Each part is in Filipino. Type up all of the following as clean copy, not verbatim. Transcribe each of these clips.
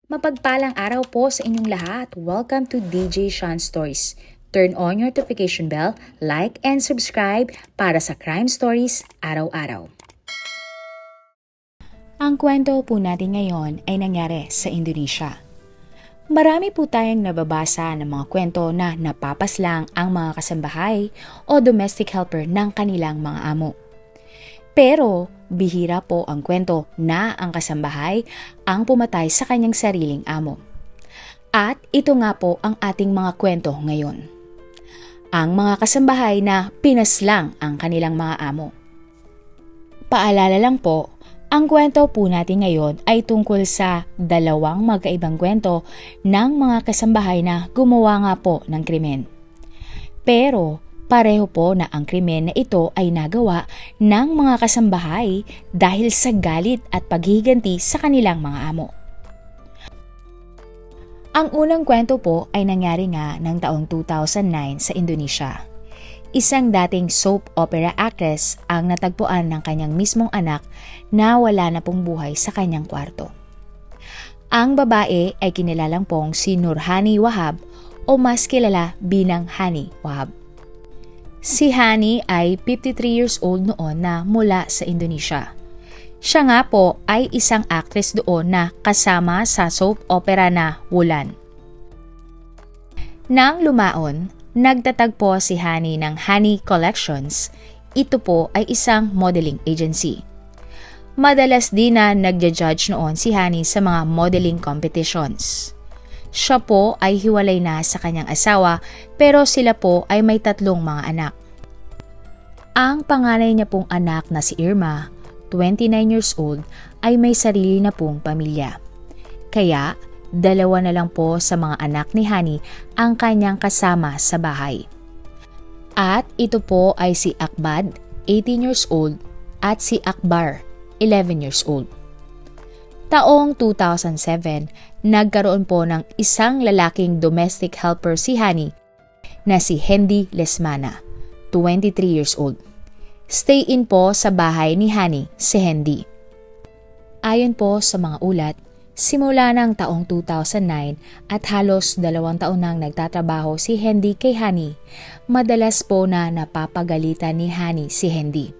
Mapagpalang araw po sa inyong lahat. Welcome to DJ Sean Stories. Turn on your notification bell, like and subscribe para sa crime stories araw-araw. Ang kwento po natin ngayon ay nangyari sa Indonesia. Marami po tayong nababasa ng mga kwento na napapaslang ang mga kasambahay o domestic helper ng kanilang mga amo. Pero bihira po ang kwento na ang kasambahay ang pumatay sa kanyang sariling amo. At ito nga po ang ating mga kwento ngayon. Ang mga kasambahay na pinaslang ang kanilang mga amo. Paalala lang po, ang kwento po natin ngayon ay tungkol sa dalawang magkaibang kwento ng mga kasambahay na gumawa nga po ng krimen. Pero pareho po na ang krimen na ito ay nagawa ng mga kasambahay dahil sa galit at paghihiganti sa kanilang mga amo. Ang unang kwento po ay nangyari nga ng taong 2009 sa Indonesia. Isang dating soap opera actress ang natagpuan ng kanyang mismong anak na wala na pong buhay sa kanyang kwarto. Ang babae ay kinilalang pong si Nurhani Wahab o mas kilala bilang Hani Wahab. Si Hani ay 53 years old noon na mula sa Indonesia. Siya nga po ay isang actress doon na kasama sa soap opera na Wulan. Nang lumaon, nagtatagpo si Hani ng Hani Collections. Ito po ay isang modeling agency. Madalas din na nagja-judge noon si Hani sa mga modeling competitions. Siya po ay hiwalay na sa kanyang asawa pero sila po ay may 3 mga anak. Ang panganay niya pong anak na si Irma, 29 years old, ay may sarili na pong pamilya. Kaya 2 na lang po sa mga anak ni Hani ang kanyang kasama sa bahay. At ito po ay si Akbad, 18 years old, at si Akbar, 11 years old. Taong 2007, nagkaroon po ng isang lalaking domestic helper si Hani na si Hendy Lesmana, 23 years old. Stay-in po sa bahay ni Hani si Hendy. Ayon po sa mga ulat, simula ng taong 2009 at halos 2 taon nang nagtatrabaho si Hendy kay Hani, madalas po na napapagalitan ni Hani si Hendy.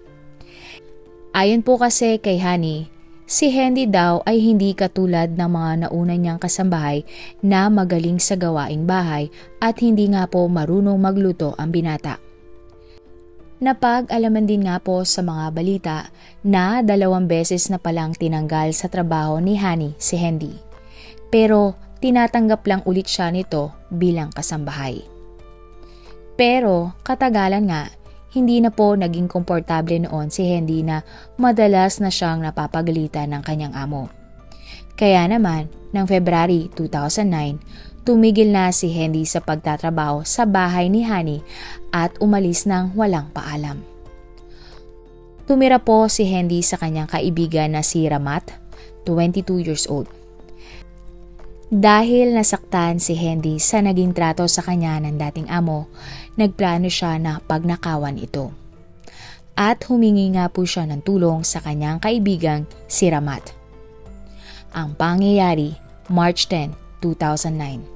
Ayon po kasi kay Hani, si Hendy daw ay hindi katulad ng mga nauna niyang kasambahay na magaling sa gawaing bahay at hindi nga po marunong magluto ang binata. Napag-alaman din nga po sa mga balita na 2 beses na palang tinanggal sa trabaho ni Hani si Hendy. Pero tinatanggap lang ulit siya nito bilang kasambahay. Pero katagalan nga, hindi na po naging komportable noon si Hendy na madalas na siyang napapagalitan ng kanyang amo. Kaya naman, ng February 2009, tumigil na si Hendy sa pagtatrabaho sa bahay ni Hani at umalis ng walang paalam. Tumira po si Hendy sa kanyang kaibigan na si Ramat, 22 years old. Dahil nasaktan si Hendy sa naging trato sa kanya ng dating amo, nagplano siya na pagnakawan ito. At humingi nga po siya ng tulong sa kanyang kaibigang si Ramat. Ang pangyayari, March 10, 2009.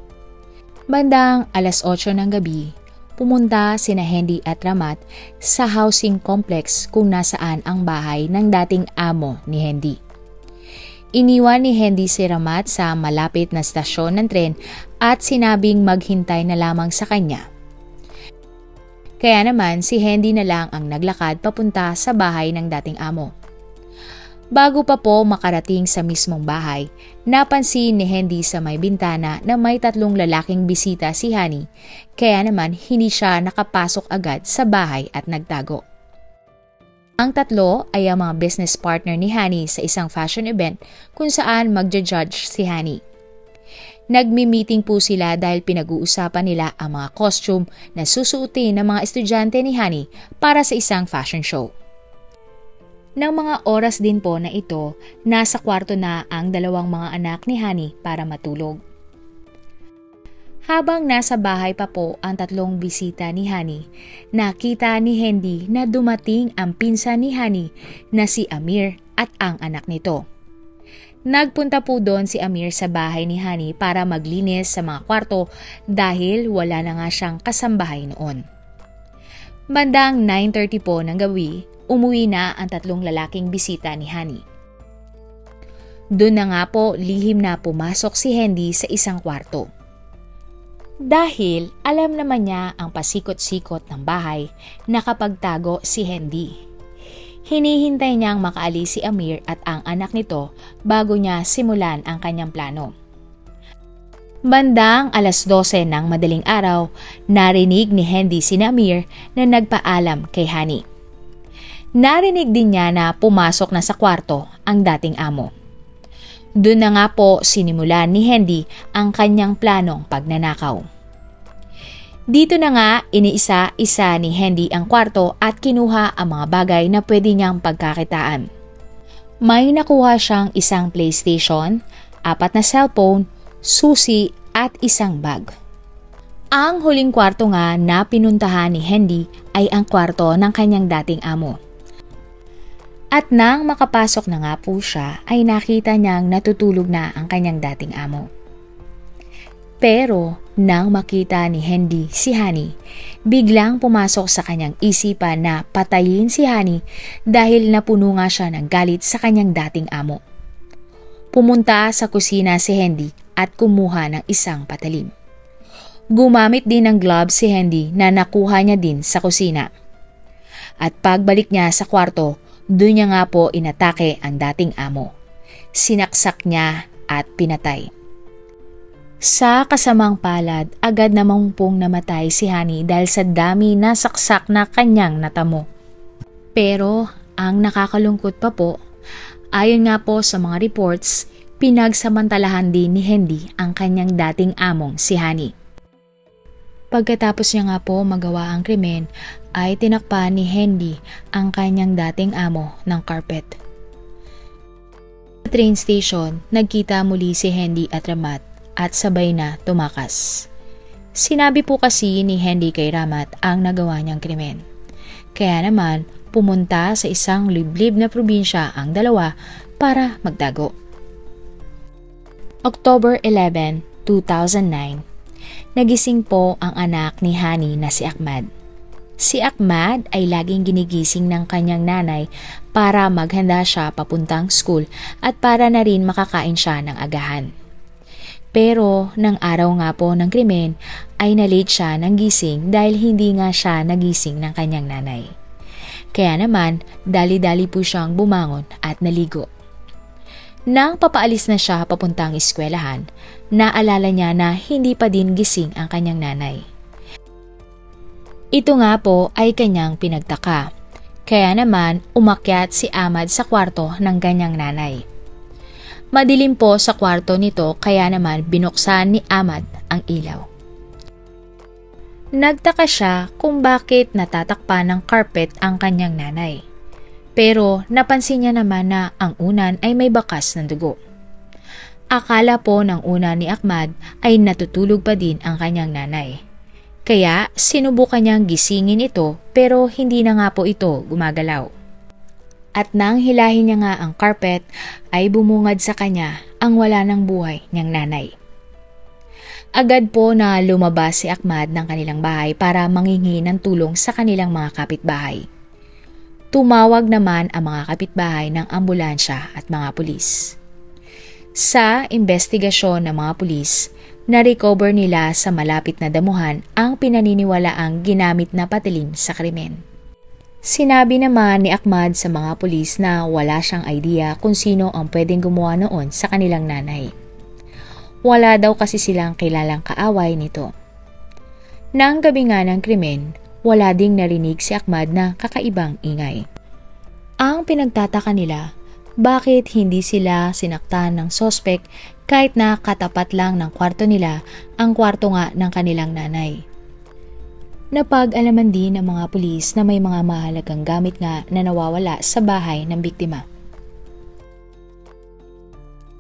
Bandang 8:00 ng gabi, pumunta sina Hendy at Ramat sa housing complex kung nasaan ang bahay ng dating amo ni Hendy. Iniwan ni Hendy si Ramat sa malapit na stasyon ng tren at sinabing maghintay na lamang sa kanya. Kaya naman si Hendy na lang ang naglakad papunta sa bahay ng dating amo. Bago pa po makarating sa mismong bahay, napansin ni Hendy sa may bintana na may 3 lalaking bisita si Hani, kaya naman hindi siya nakapasok agad sa bahay at nagtago. Ang 3 ay ang mga business partner ni Hani sa isang fashion event kung saan magja-judge si Hani. Nagmi-meeting po sila dahil pinag-uusapan nila ang mga costume na susuotin ng mga estudyante ni Hani para sa isang fashion show. Nang mga oras din po na ito, nasa kwarto na ang 2 mga anak ni Hani para matulog. Habang nasa bahay pa po ang 3 bisita ni Hani, nakita ni Hendy na dumating ang pinsan ni Hani na si Amir at ang anak nito. Nagpunta po doon si Amir sa bahay ni Hani para maglinis sa mga kwarto dahil wala na nga siyang kasambahay noon. Bandang 9:30 po ng gabi, umuwi na ang tatlong lalaking bisita ni Hani. Doon na nga po lihim na pumasok si Hendy sa isang kwarto. Dahil alam naman niya ang pasikot-sikot ng bahay, nakapagtago si Hendy. Hinihintay niyang makaalis si Amir at ang anak nito bago niya simulan ang kanyang plano. Bandang 12:00 ng madaling araw, narinig ni Hendy si Amir na nagpaalam kay Hani. Narinig din niya na pumasok na sa kwarto ang dating amo. Doon na nga po sinimulan ni Hendy ang kanyang planong pagnanakaw. Dito na nga iniisa-isa ni Hendy ang kwarto at kinuha ang mga bagay na pwede niyang pagkakitaan. May nakuha siyang isang PlayStation, 4 na cellphone, susi at isang bag. Ang huling kwarto nga na pinuntahan ni Hendy ay ang kwarto ng kanyang dating amo. At nang makapasok na nga po siya ay nakita niyang natutulog na ang kanyang dating amo. Pero nang makita ni Hendy si Hani, biglang pumasok sa kanyang isipan na patayin si Hani dahil napuno nga siya ng galit sa kanyang dating amo. Pumunta sa kusina si Hendy at kumuha ng isang patalim. Gumamit din ng gloves si Hendy na nakuha niya din sa kusina. At pagbalik niya sa kwarto, doon niya nga po inatake ang dating amo. Sinaksak niya at pinatay. Sa kasamang palad, agad namang pong namatay si Hani dahil sa dami na saksak na kanyang natamo. Pero ang nakakalungkot pa po, ayon nga po sa mga reports, pinagsamantalahan din ni Hendy ang kanyang dating among si Hani. Pagkatapos niya nga po magawa ang krimen, ay tinakpan ni Hendy ang kanyang dating amo ng karpet. Sa train station, nagkita muli si Hendy at Ramat at sabay na tumakas. Sinabi po kasi ni Hendy kay Ramat ang nagawa niyang krimen. Kaya naman pumunta sa isang liblib na probinsya ang dalawa para magtago. October 11, 2009, nagising po ang anak ni Hani na si Ahmad. Si Ahmad ay laging ginigising ng kanyang nanay para maghanda siya papuntang school at para na rin makakain siya ng agahan. Pero nang araw nga po ng krimen ay na-late siya ng gising dahil hindi nga siya nagising ng kanyang nanay. Kaya naman dali-dali po siyang bumangon at naligo. Nang papaalis na siya papuntang eskwelahan, naalala niya na hindi pa din gising ang kanyang nanay. Ito nga po ay kanyang pinagtaka. Kaya naman umakyat si Ahmad sa kwarto ng kanyang nanay. Madilim po sa kwarto nito kaya naman binuksan ni Ahmad ang ilaw. Nagtaka siya kung bakit natatakpan ng carpet ang kanyang nanay. Pero napansin niya naman na ang unan ay may bakas ng dugo. Akala po ng una ni Ahmad ay natutulog pa din ang kanyang nanay. Kaya sinubukan niyang gisingin ito pero hindi na nga po ito gumagalaw. At nang hilahin niya nga ang carpet ay bumungad sa kanya ang wala ng buhay niyang nanay. Agad po na lumabas si Ahmad ng kanilang bahay para manghingi ng tulong sa kanilang mga kapitbahay. Tumawag naman ang mga kapitbahay ng ambulansya at mga pulis. Sa investigasyon ng mga pulis, na-recover nila sa malapit na damuhan ang pinaniniwalaang ginamit na patalim sa krimen. Sinabi naman ni Ahmad sa mga pulis na wala siyang idea kung sino ang pwedeng gumawa noon sa kanilang nanay. Wala daw kasi silang kilalang kaaway nito. Nang gabi nga ng krimen, wala ding narinig si Ahmad na kakaibang ingay. Ang pinagtataka nila, bakit hindi sila sinaktan ng sospek kahit na katapat lang ng kwarto nila ang kwarto nga ng kanilang nanay. Napag-alaman din ng mga pulis na may mga mahalagang gamit nga na nawawala sa bahay ng biktima.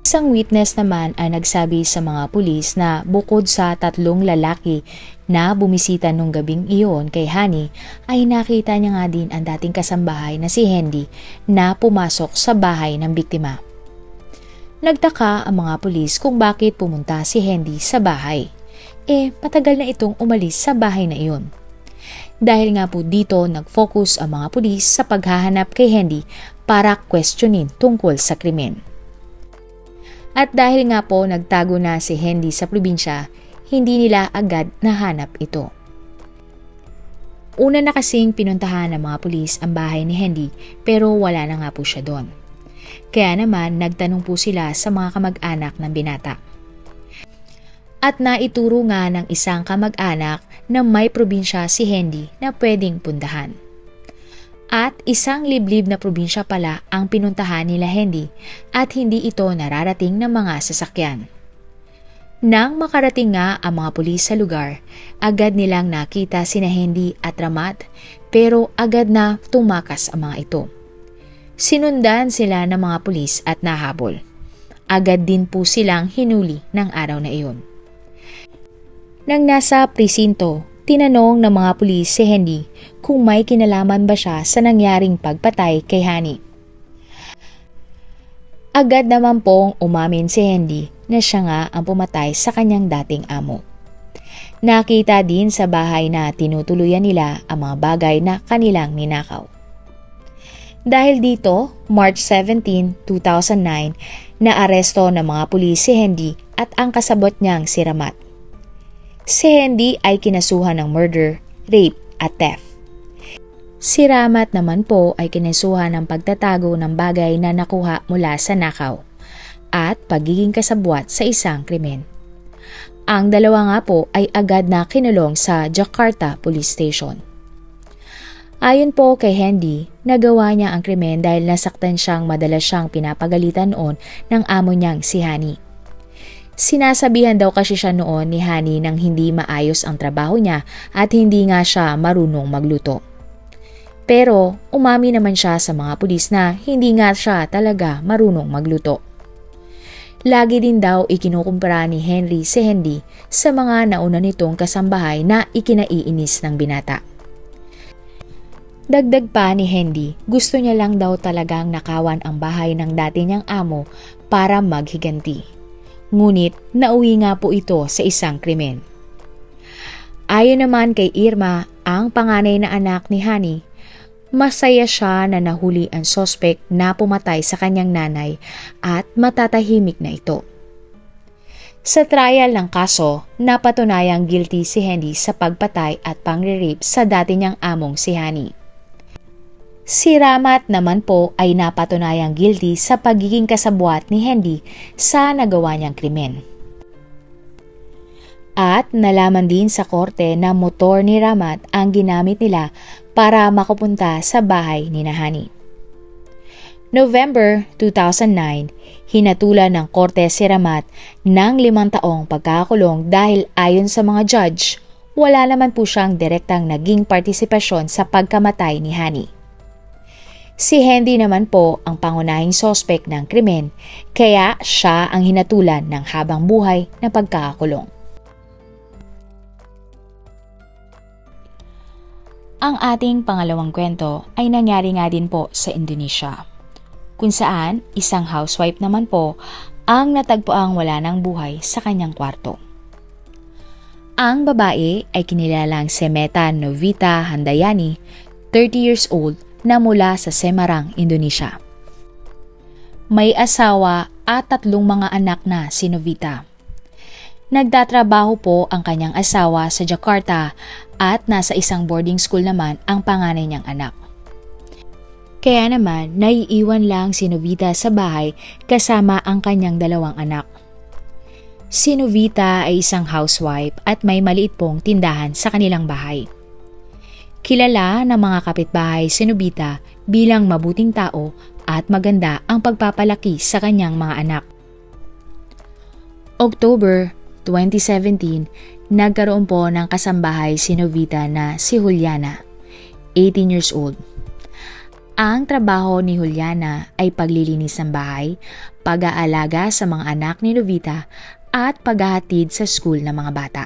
Isang witness naman ay nagsabi sa mga pulis na bukod sa 3 lalaki na bumisita nung gabing iyon kay Hani, ay nakita niya nga din ang dating kasambahay na si Hendy na pumasok sa bahay ng biktima. Nagtaka ang mga pulis kung bakit pumunta si Hendy sa bahay. Matagal na itong umalis sa bahay na iyon. Dahil nga po dito nag-focus ang mga pulis sa paghahanap kay Hendy para questionin tungkol sa krimen. At dahil nga po nagtago na si Hendy sa probinsya, hindi nila agad nahanap ito. Una na kasing pinuntahan ng mga pulis ang bahay ni Hendy pero wala na nga po siya doon. Kaya naman nagtanong po sila sa mga kamag-anak ng binata. At naituro nga ng isang kamag-anak na may probinsya si Hendy na pwedeng puntahan. At isang liblib na probinsya pala ang pinuntahan nila Hendy at hindi ito nararating ng mga sasakyan. Nang makarating nga ang mga pulis sa lugar, agad nilang nakita sina Hendy at Ramat pero agad na tumakas ang mga ito. Sinundan sila ng mga pulis at nahabol. Agad din po silang hinuli ng araw na iyon. Nang nasa presinto, tinanong ng mga pulis si Hendy kung may kinalaman ba siya sa nangyaring pagpatay kay Hani. Agad naman pong umamin si Hendy na siya nga ang pumatay sa kanyang dating amo. Nakita din sa bahay na tinutuluyan nila ang mga bagay na kanilang ninakaw. Dahil dito, March 17, 2009, naaresto ng mga pulis si Hendy at ang kasabot niyang si Ramat. Si Hendy ay kinasuhan ng murder, rape at theft. Si Ramat naman po ay kinasuhan ng pagtatago ng bagay na nakuha mula sa nakaw at pagiging kasabwat sa isang krimen. Ang dalawa nga po ay agad na kinulong sa Jakarta Police Station. Ayon po kay Hendy, nagawa niya ang krimen dahil nasaktan siyang madalas siyang pinapagalitan noon ng amo niyang si Hani. Sinasabihan daw kasi siya noon ni Hani nang hindi maayos ang trabaho niya at hindi nga siya marunong magluto. Pero umami naman siya sa mga pulis na hindi nga siya talaga marunong magluto. Lagi din daw ikinukumpara ni Henry si Hendy sa mga nauna nitong kasambahay na ikinaiinis ng binata. Dagdag pa ni Hendy, gusto niya lang daw talagang nakawan ang bahay ng dati niyang amo para maghiganti. Ngunit nauwi nga po ito sa isang krimen. Ayon naman kay Irma, ang panganay na anak ni Hani, masaya siya na nahuli ang sospek na pumatay sa kanyang nanay at matatahimik na ito. Sa trial ng kaso, napatunayang guilty si Hendy sa pagpatay at pangre-rape sa dati niyang among si Hani. Si Ramat naman po ay napatunayang guilty sa pagiging kasabwat ni Hendy sa nagawa niyang krimen. At nalaman din sa korte na motor ni Ramat ang ginamit nila para makapunta sa bahay ni Hani. November 2009, hinatulan ng korte si Ramat ng 5 taong pagkakakulong dahil ayon sa mga judge, wala naman po siyang direktang naging partisipasyon sa pagkamatay ni Hani. Si Hendy naman po ang pangunahing sospek ng krimen, kaya siya ang hinatulan ng habang buhay na pagkakakulong. Ang ating pangalawang kwento ay nangyari nga din po sa Indonesia, kung saan isang housewife naman po ang natagpuang wala ng buhay sa kanyang kwarto. Ang babae ay kinilalang Semeta Novita Handayani, 30 years old, na mula sa Semarang, Indonesia. May asawa at 3 mga anak na si Novita. Nagtatrabaho po ang kanyang asawa sa Jakarta at nasa isang boarding school naman ang panganay niyang anak. Kaya naman, naiiwan lang si Novita sa bahay kasama ang kanyang 2 anak. Si Novita ay isang housewife at may maliit pong tindahan sa kanilang bahay. Kilala ng mga kapitbahay si Novita bilang mabuting tao at maganda ang pagpapalaki sa kanyang mga anak. October 2017, nagkaroon po ng kasambahay si Novita na si Juliana, 18 years old. Ang trabaho ni Juliana ay paglilinis ng bahay, pag-aalaga sa mga anak ni Novita at paghahatid sa school ng mga bata.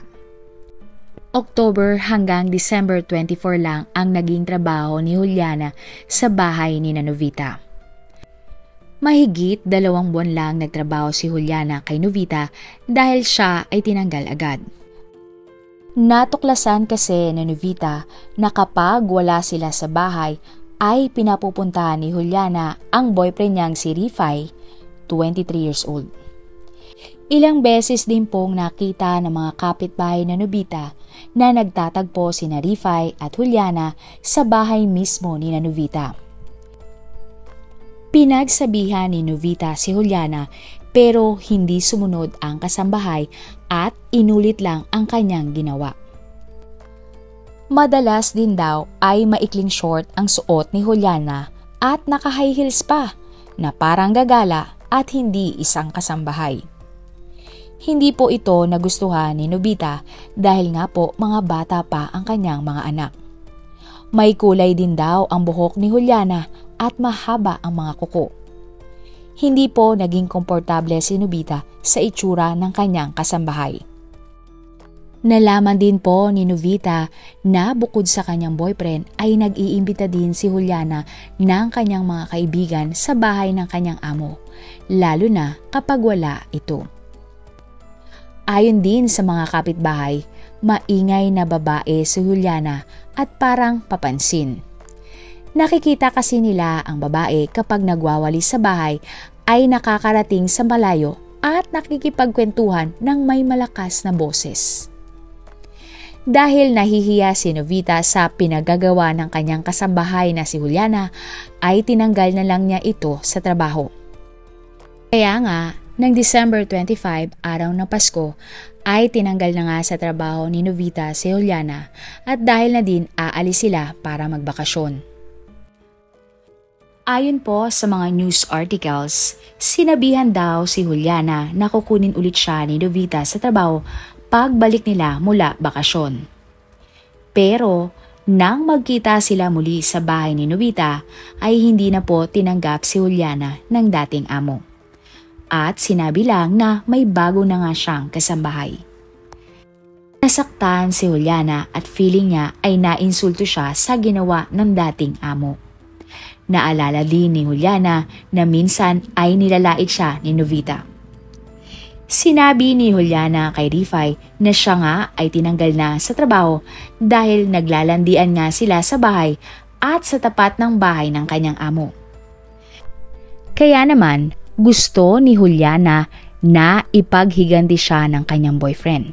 October hanggang December 24 lang ang naging trabaho ni Juliana sa bahay ni Novita. Mahigit 2 buwan lang nagtrabaho si Juliana kay Novita dahil siya ay tinanggal agad. Natuklasan kasi ni Novita na kapag wala sila sa bahay ay pinapupuntahan ni Juliana ang boyfriend niyang si Rifai, 23 years old. Ilang beses din pong nakita ng mga kapitbahay na Novita na nagtatagpo sina Rifai at Juliana sa bahay mismo ni Novita. Pinagsabihan ni Novita si Juliana pero hindi sumunod ang kasambahay at inulit lang ang kanyang ginawa. Madalas din daw ay maikling short ang suot ni Juliana at naka-high heels pa na parang gagala at hindi isang kasambahay. Hindi po ito nagustuhan ni Novita dahil nga po mga bata pa ang kanyang mga anak. May kulay din daw ang buhok ni Juliana at mahaba ang mga kuko. Hindi po naging komportable si Novita sa itsura ng kanyang kasambahay. Nalaman din po ni Novita na bukod sa kanyang boyfriend ay nag-iimbita din si Juliana ng kanyang mga kaibigan sa bahay ng kanyang amo, lalo na kapag wala ito. Ayon din sa mga kapitbahay, maingay na babae si Juliana at parang papansin. Nakikita kasi nila ang babae kapag nagwawali sa bahay ay nakakarating sa malayo at nakikipagkwentuhan ng may malakas na boses. Dahil nahihiya si Novita sa pinagagawa ng kanyang kasambahay na si Juliana, ay tinanggal na lang niya ito sa trabaho. Kaya nga, ng December 25, araw ng Pasko, ay tinanggal na nga sa trabaho ni Novita si Juliana at dahil na din aalis sila para magbakasyon. Ayon po sa mga news articles, sinabihan daw si Juliana na kukunin ulit siya ni Novita sa trabaho pagbalik nila mula bakasyon. Pero nang magkita sila muli sa bahay ni Novita ay hindi na po tinanggap si Juliana ng dating amo. At sinabi lang na may bago na nga siyang kasambahay. Nasaktan si Juliana at feeling niya ay nainsulto siya sa ginawa ng dating amo. Naalala din ni Juliana na minsan ay nilalait siya ni Novita. Sinabi ni Juliana kay Rifai na siya nga ay tinanggal na sa trabaho dahil naglalandian nga sila sa bahay at sa tapat ng bahay ng kanyang amo. Kaya naman, gusto ni Juliana na ipaghiganti siya ng kanyang boyfriend.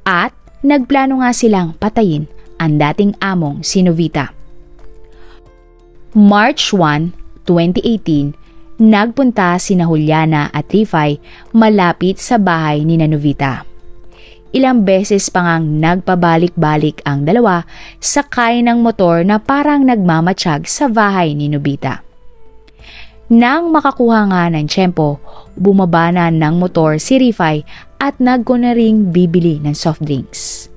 At nagplano nga silang patayin ang dating among si Novita. March 1, 2018, nagpunta sina Juliana at Rifai malapit sa bahay ni Novita. Ilang beses pa ngang nagpabalik-balik ang dalawa sakay ng motor na parang nagmamatsyag sa bahay ni Novita. Nang makakuha nga ng tiyempo, bumaba na ng motor si Rifai at nagkunaring bibili ng soft drinks.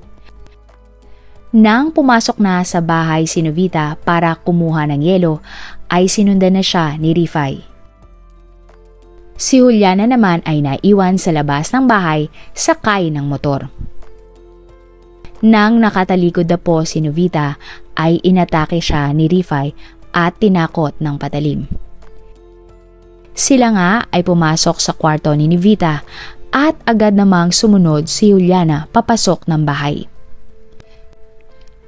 Nang pumasok na sa bahay si Novita para kumuha ng yelo, ay sinundan na siya ni Rifai. Si Juliana naman ay naiwan sa labas ng bahay sakay ng motor. Nang nakatalikod na po si Novita ay inatake siya ni Rifai at tinakot ng patalim. Sila nga ay pumasok sa kwarto ni Novita at agad namang sumunod si Juliana papasok ng bahay.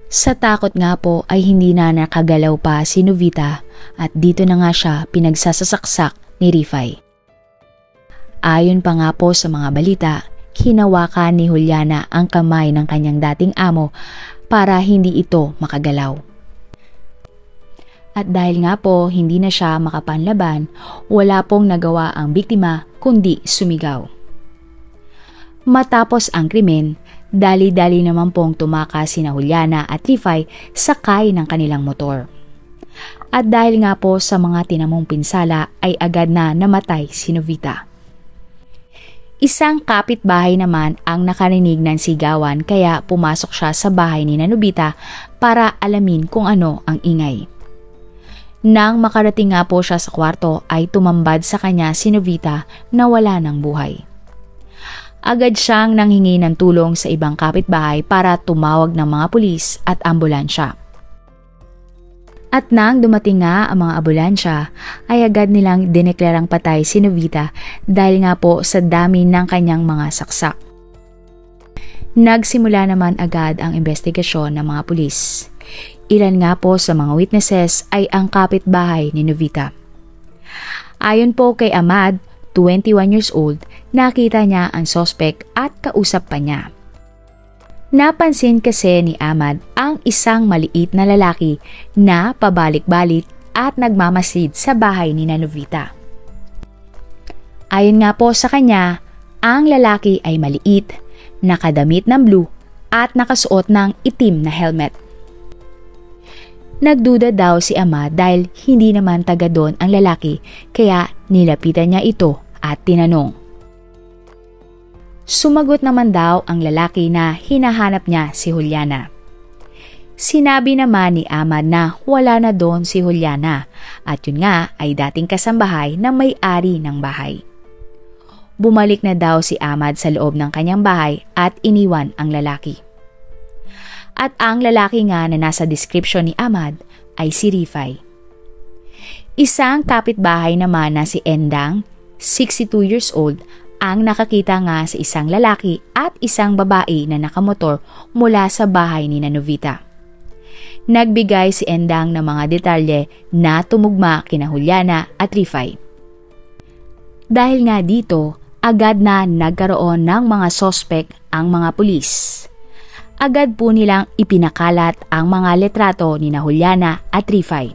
Sa takot nga po ay hindi na nakagalaw pa si Novita at dito na nga siya pinagsasasaksak ni Rifai. Ayon pa nga po sa mga balita, hinawakan ni Juliana ang kamay ng kanyang dating amo para hindi ito makagalaw. At dahil nga po hindi na siya makapanlaban, wala pong nagawa ang biktima kundi sumigaw. Matapos ang krimen, dali-dali naman pong tumakas sina Juliana at Rifai sakay ng kanilang motor. At dahil nga po sa mga tinamong pinsala ay agad na namatay si Novita. Isang kapitbahay naman ang nakarinig ng sigawan kaya pumasok siya sa bahay ni Novita para alamin kung ano ang ingay. Nang makarating nga po siya sa kwarto ay tumambad sa kanya si Novita na wala ng buhay. Agad siyang nanghingi ng tulong sa ibang kapitbahay para tumawag ng mga pulis at ambulansya. At nang dumating nga ang mga ambulansya, ay agad nilang dineklarang patay si Novita dahil nga po sa dami ng kanyang mga saksak. Nagsimula naman agad ang investigasyon ng mga pulis. Ilan nga po sa mga witnesses ay ang kapitbahay ni Novita. Ayon po kay Ahmad, 21 years old, nakita niya ang suspect at kausap pa niya. Napansin kasi ni Ahmad ang isang maliit na lalaki na pabalik-balik at nagmamasid sa bahay ni Novita. Ayon nga po sa kanya, ang lalaki ay maliit, nakadamit ng blue at nakasuot ng itim na helmet. Nagduda daw si Ahmad dahil hindi naman taga doon ang lalaki kaya nilapitan niya ito at tinanong. Sumagot naman daw ang lalaki na hinahanap niya si Juliana. Sinabi naman ni Ahmad na wala na doon si Juliana at yun nga ay dating kasambahay na may-ari ng bahay. Bumalik na daw si Ahmad sa loob ng kanyang bahay at iniwan ang lalaki. At ang lalaki nga na nasa description ni Ahmad ay si Rifai. Isang kapitbahay naman na si Endang, 62 years old, ang nakakita nga sa isang lalaki at isang babae na nakamotor mula sa bahay ni Novita. Nagbigay si Endang ng mga detalye na tumugma kina Juliana at Rifai. Dahil nga dito, agad na nagkaroon ng mga sospek ang mga pulis. Agad po nilang ipinakalat ang mga letrato ni Juliana at Rifai.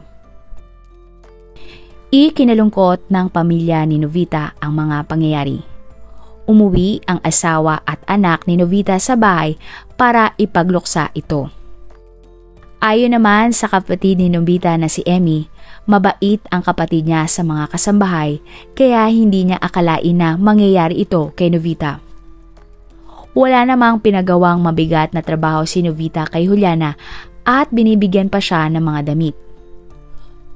Ikinalungkot ng pamilya ni Novita ang mga pangyayari. Umuwi ang asawa at anak ni Novita sa bahay para ipagluksa ito. Ayon naman sa kapatid ni Novita na si Emmy, mabait ang kapatid niya sa mga kasambahay kaya hindi niya akalain na mangyayari ito kay Novita. Wala namang pinagawang mabigat na trabaho si Novita kay Juliana at binibigyan pa siya ng mga damit.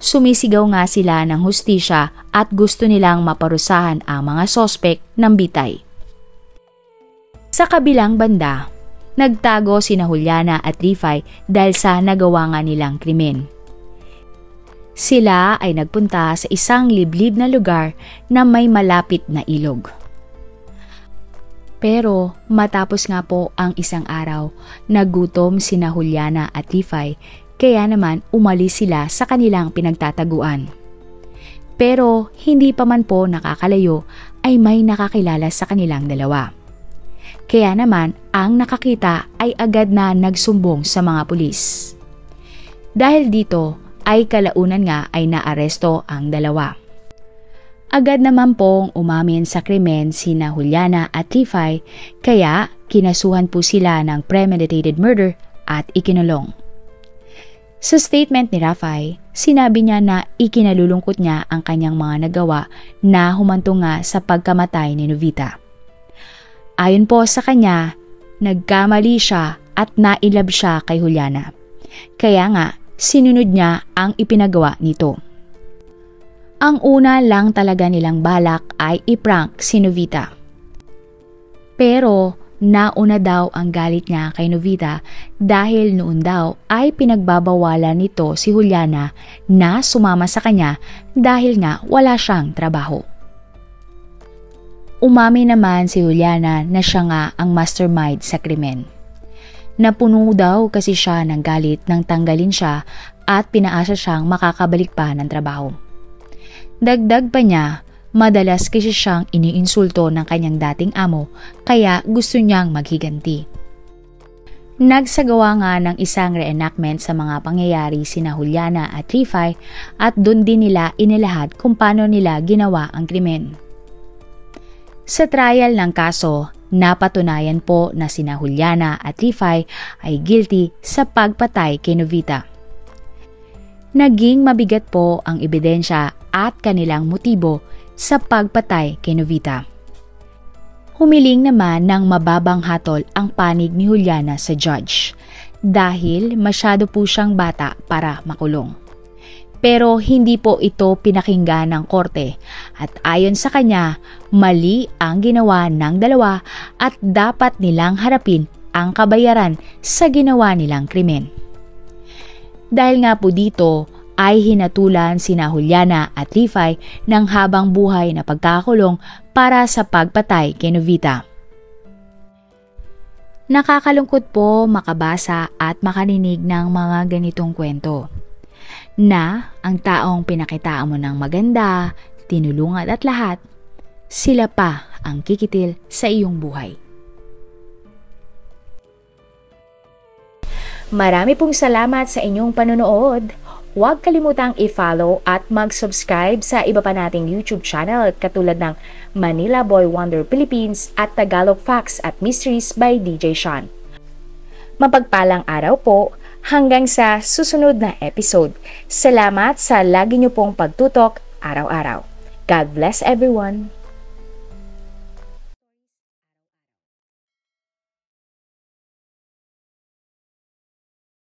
Sumisigaw nga sila ng hustisya at gusto nilang maparusahan ang mga sospek ng bitay. Sa kabilang banda, nagtago sina Juliana at Rifai dahil sa nagawa nga nilang krimen. Sila ay nagpunta sa isang liblib na lugar na may malapit na ilog. Pero matapos nga po ang isang araw, nagutom sina Juliana at Rifai kaya naman umalis sila sa kanilang pinagtataguan. Pero hindi pa man po nakakalayo ay may nakakilala sa kanilang dalawa. Kaya naman ang nakakita ay agad na nagsumbong sa mga pulis. Dahil dito ay kalaunan nga ay naaresto ang dalawa. Agad naman pong umamin sa krimen sina Juliana at Rifai kaya kinasuhan po sila ng premeditated murder at ikinulong. Sa statement ni Rifai, sinabi niya na ikinalulungkot niya ang kanyang mga nagawa na humantong nga sa pagkamatay ni Novita. Ayon po sa kanya, nagkamali siya at nailab siya kay Juliana. Kaya nga, sinunod niya ang ipinagawa nito. Ang una lang talaga nilang balak ay iprank si Novita. Pero nauna daw ang galit niya kay Novita dahil noon daw ay pinagbabawalan nito si Juliana na sumama sa kanya dahil nga wala siyang trabaho. Umami naman si Juliana na siya nga ang mastermind sa krimen. Napuno daw kasi siya ng galit nang tanggalin siya at pinaasa siyang makakabalik pa ng trabaho. Dagdag pa niya, madalas kasi siyang iniinsulto ng kanyang dating amo kaya gusto niyang maghiganti. Nagsagawa nga ng isang reenactment sa mga pangyayari sina Juliana at Rifai at doon din nila inilahad kung paano nila ginawa ang krimen. Sa trial ng kaso, napatunayan po na sina Juliana at Rifai ay guilty sa pagpatay kay Novita. Naging mabigat po ang ebidensya at kanilang motibo sa pagpatay kay Novita. Humiling naman ng mababang hatol ang panig ni Juliana sa judge dahil masyado po siyang bata para makulong. Pero hindi po ito pinakinggan ng korte at ayon sa kanya, mali ang ginawa ng dalawa at dapat nilang harapin ang kabayaran sa ginawa nilang krimen. Dahil nga po dito ay hinatulan sina Juliana at Rifai ng habang buhay na pagkakakulong para sa pagpatay kay Novita. Nakakalungkot po makabasa at makaninig ng mga ganitong kwento na ang taong pinakitaan mo ng maganda, tinulungan at lahat, sila pa ang kikitil sa iyong buhay. Marami pong salamat sa inyong panonood. Huwag kalimutang i-follow at mag-subscribe sa iba pa nating YouTube channel katulad ng Manila Boy Wonder Philippines at Tagalog Facts at Mysteries by DJ Sean. Mapagpalang araw po hanggang sa susunod na episode. Salamat sa lagi niyo pong pagtutok araw-araw. God bless everyone!